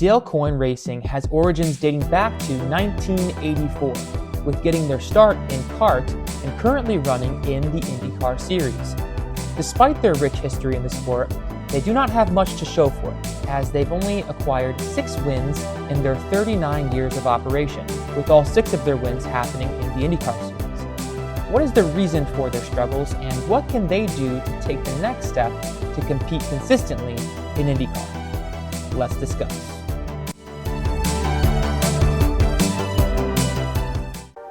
Dale Coyne Racing has origins dating back to 1984, with getting their start in kart and currently running in the Indycar series. Despite their rich history in the sport, they do not have much to show for it, as they've only acquired 6 wins in their 39 years of operation, with all 6 of their wins happening in the Indycar series. What is the reason for their struggles, and what can they do to take the next step to compete consistently in IndyCar? Let's discuss.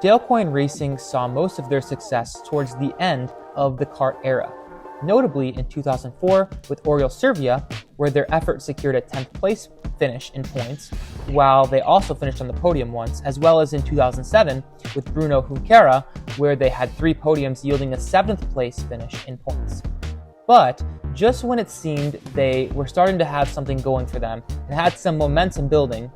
Dale Coyne Racing saw most of their success towards the end of the kart era, notably in 2004 with Oriol Servia, where their effort secured a 10th place finish in points, while they also finished on the podium once, as well as in 2007 with Bruno Junqueira, where they had 3 podiums yielding a 7th place finish in points. But just when it seemed they were starting to have something going for them and had some momentum building,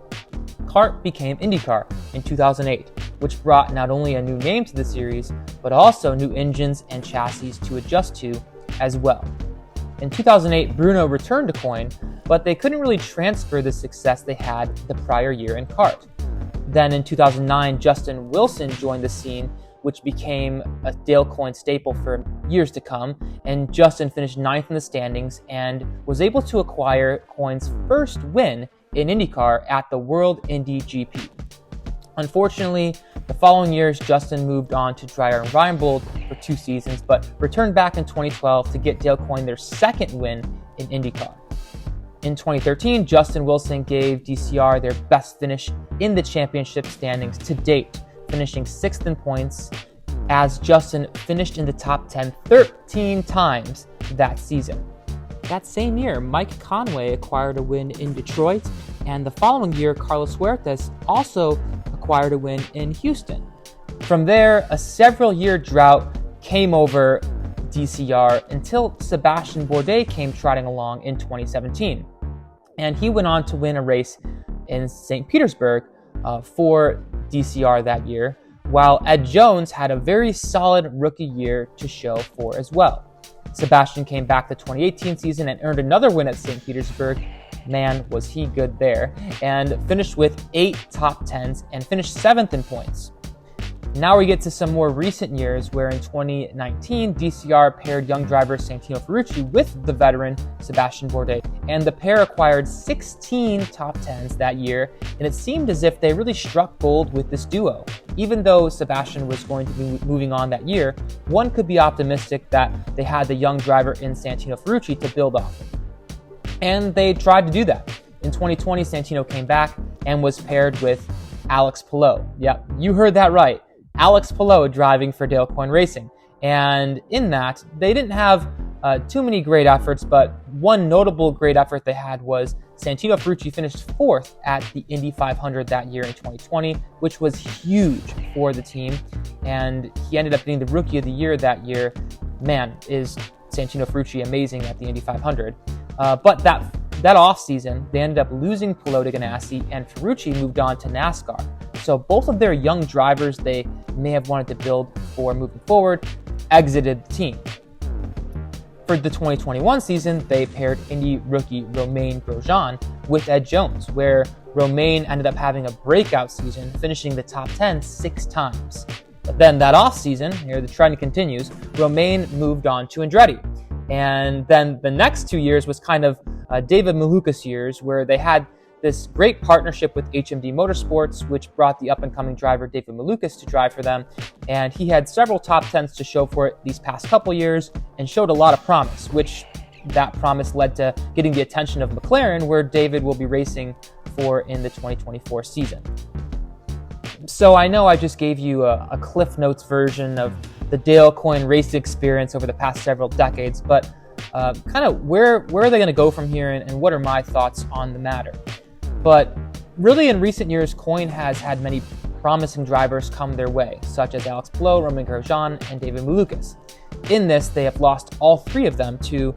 kart became IndyCar in 2008, which brought not only a new name to the series, but also new engines and chassis to adjust to as well. In 2008, Bruno returned to Coyne, but they couldn't really transfer the success they had the prior year in kart. Then in 2009, Justin Wilson joined the scene, which became a Dale Coyne staple for years to come, and Justin finished 9th in the standings and was able to acquire Coyne's first win in IndyCar at the World Indy GP. Unfortunately, the following years, Justin moved on to Dreyer and Reinbold for 2 seasons, but returned back in 2012 to get Dale Coyne their second win in IndyCar. In 2013, Justin Wilson gave DCR their best finish in the championship standings to date, finishing 6th in points, as Justin finished in the top 10 13 times that season. That same year, Mike Conway acquired a win in Detroit, and the following year, Carlos Huertas also acquired a win in Houston. From there, a several-year drought came over DCR until Sebastian Bourdais came trotting along in 2017. And he went on to win a race in St. Petersburg for DCR that year, while Ed Jones had a very solid rookie year to show for as well. Sebastian came back the 2018 season and earned another win at St. Petersburg. Man, was he good there, and finished with 8 top 10s and finished 7th in points. Now we get to some more recent years, where in 2019, DCR paired young driver Santino Ferrucci with the veteran Sebastian Bourdais, and the pair acquired 16 top 10s that year, and it seemed as if they really struck gold with this duo. Even though Sebastian was going to be moving on that year, one could be optimistic that they had the young driver in Santino Ferrucci to build off of. And they tried to do that. In 2020, Santino came back and was paired with Alex Palou. Yep, you heard that right. Alex Palou driving for Dale Coyne Racing. And in that, they didn't have too many great efforts, but one notable great effort they had was Santino Ferrucci finished 4th at the Indy 500 that year in 2020, which was huge for the team. And he ended up being the Rookie of the Year that year. Man, is Santino Ferrucci amazing at the Indy 500. But that off-season, they ended up losing Palou to Ganassi, and Ferrucci moved on to NASCAR. So both of their young drivers they may have wanted to build for moving forward exited the team. For the 2021 season, they paired Indy rookie Romain Grosjean with Ed Jones, where Romain ended up having a breakout season, finishing the top 10 6 times. But then that off-season, here the trend continues, Romain moved on to Andretti. And then the next 2 years was kind of David Malukas years, where they had this great partnership with HMD Motorsports, which brought the up-and-coming driver David Malukas to drive for them. And he had several top 10s to show for it these past couple years and showed a lot of promise, which that promise led to getting the attention of McLaren, where David will be racing for in the 2024 season. So I know I just gave you a Cliff Notes version of the Dale Coyne Racing experience over the past several decades, but kind of where are they going to go from here, and what are my thoughts on the matter? But really, in recent years, Coyne has had many promising drivers come their way, such as Alex Palou, Romain Grosjean, and David Malukas. In this, they have lost all 3 of them to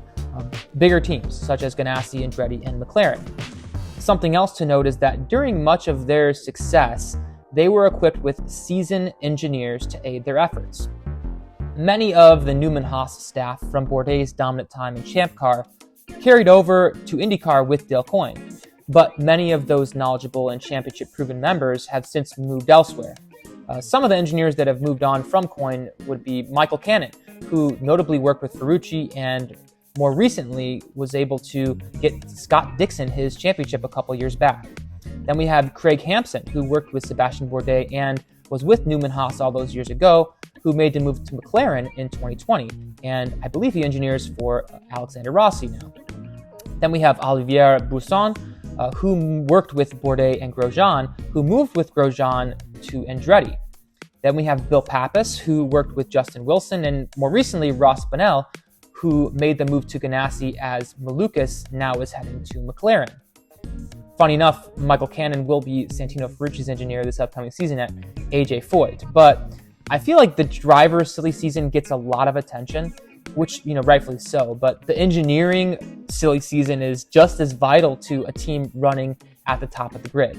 bigger teams, such as Ganassi, Andretti, and McLaren. Something else to note is that during much of their success, they were equipped with seasoned engineers to aid their efforts. Many of the Newman-Haas staff from Bourdais' dominant time in Champ Car carried over to IndyCar with Dale Coyne. but many of those knowledgeable and championship-proven members have since moved elsewhere. Some of the engineers that have moved on from Coyne would be Michael Cannon, who notably worked with Ferrucci and more recently was able to get Scott Dixon his championship a couple years back. Then we have Craig Hampson, who worked with Sebastian Bourdais and was with Newman Haas all those years ago, who made the move to McLaren in 2020. And I believe he engineers for Alexander Rossi now. Then we have Olivier Busson, who worked with Bourdais and Grosjean, who moved with Grosjean to Andretti. Then we have Bill Pappas, who worked with Justin Wilson, and more recently Ross Bonnell, who made the move to Ganassi as Malukas now is heading to McLaren. Funny enough, Michael Cannon will be Santino Ferrucci's engineer this upcoming season at AJ Foyt. But I feel like the driver's silly season gets a lot of attention, which, rightfully so. But the engineering silly season is just as vital to a team running at the top of the grid.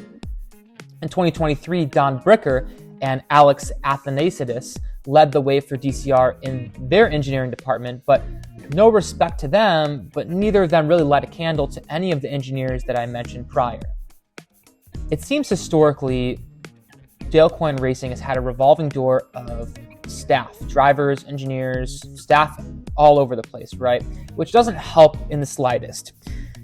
In 2023, Don Bricker and Alex Athanasiadis led the way for DCR in their engineering department, but no respect to them, but neither of them really light a candle to any of the engineers that I mentioned prior. It seems historically, Dale Coyne Racing has had a revolving door of staff, drivers, engineers, staff all over the place, right? Which doesn't help in the slightest.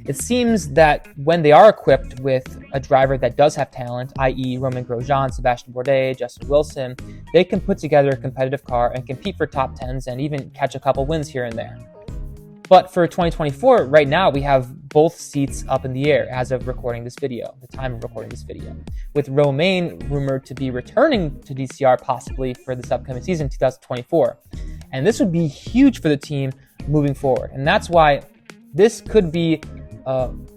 It seems that when they are equipped with a driver that does have talent, i.e. Romain Grosjean, Sebastian Bourdais, Justin Wilson, they can put together a competitive car and compete for top 10s and even catch a couple wins here and there. But for 2024, right now, we have both seats up in the air as of recording this video, the time of recording this video, with Romain rumored to be returning to DCR possibly for this upcoming season, 2024. And this would be huge for the team moving forward. And that's why this could be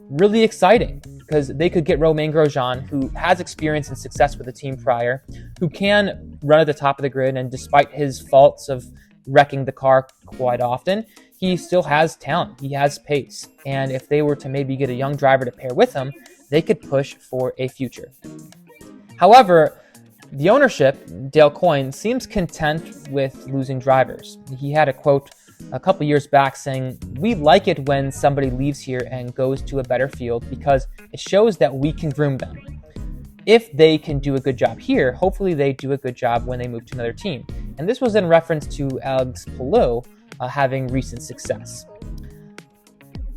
really exciting, because they could get Romain Grosjean, who has experience and success with the team prior, who can run at the top of the grid, and despite his faults of wrecking the car quite often, he still has talent, he has pace, and if they were to maybe get a young driver to pair with him, they could push for a future. However, the ownership, Dale Coyne, seems content with losing drivers. He had a quote a couple years back saying, "We like it when somebody leaves here and goes to a better field because it shows that we can groom them. If they can do a good job here, hopefully they do a good job when they move to another team." And this was in reference to Alex Palou having recent success.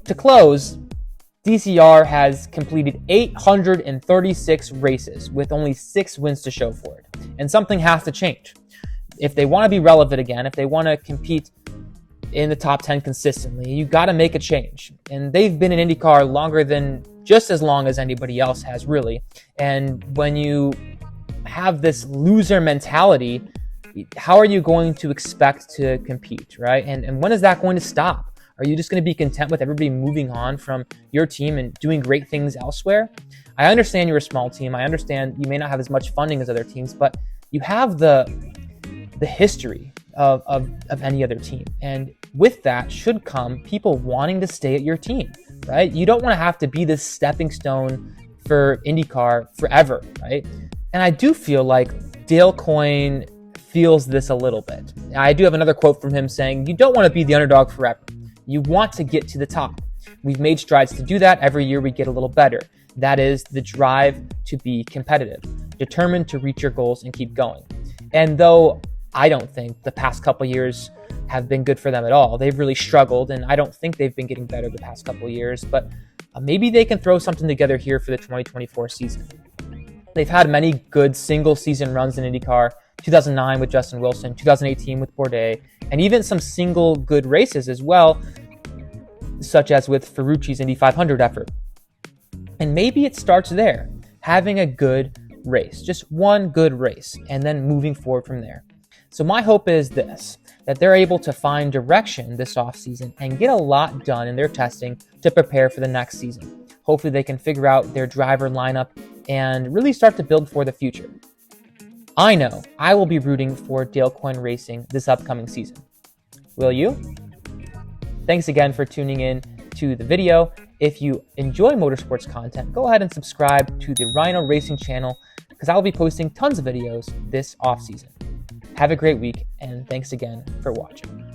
To close, DCR has completed 836 races with only 6 wins to show for it. And something has to change. If they want to be relevant again, if they want to compete in the top 10 consistently, you got to make a change. And they've been in IndyCar just as long as anybody else has, really. And when you have this loser mentality, how are you going to expect to compete, right? And when is that going to stop? Are you just going to be content with everybody moving on from your team and doing great things elsewhere? I understand you're a small team. I understand you may not have as much funding as other teams, but you have the history of any other team. And with that should come people wanting to stay at your team, right? You don't want to have to be this stepping stone for IndyCar forever, right? And I do feel like Dale Coyne feels this a little bit. I do have another quote from him saying, "You don't want to be the underdog forever. You want to get to the top. We've made strides to do that. Every year we get a little better. That is the drive to be competitive, determined to reach your goals and keep going." And though I don't think the past couple years have been good for them at all, they've really struggled, and I don't think they've been getting better the past couple of years, but maybe they can throw something together here for the 2024 season. They've had many good single season runs in IndyCar, 2009 with Justin Wilson, 2018 with Bourdais, and even some single good races as well, such as with Ferrucci's Indy 500 effort. And maybe it starts there, having a good race, just one good race, and then moving forward from there. So my hope is this, that they're able to find direction this offseason and get a lot done in their testing to prepare for the next season. Hopefully they can figure out their driver lineup and really start to build for the future. I know I will be rooting for Dale Coyne Racing this upcoming season. Will you? Thanks again for tuning in to the video. If you enjoy motorsports content, go ahead and subscribe to the Rhino Racing channel because I will be posting tons of videos this offseason. Have a great week, and thanks again for watching.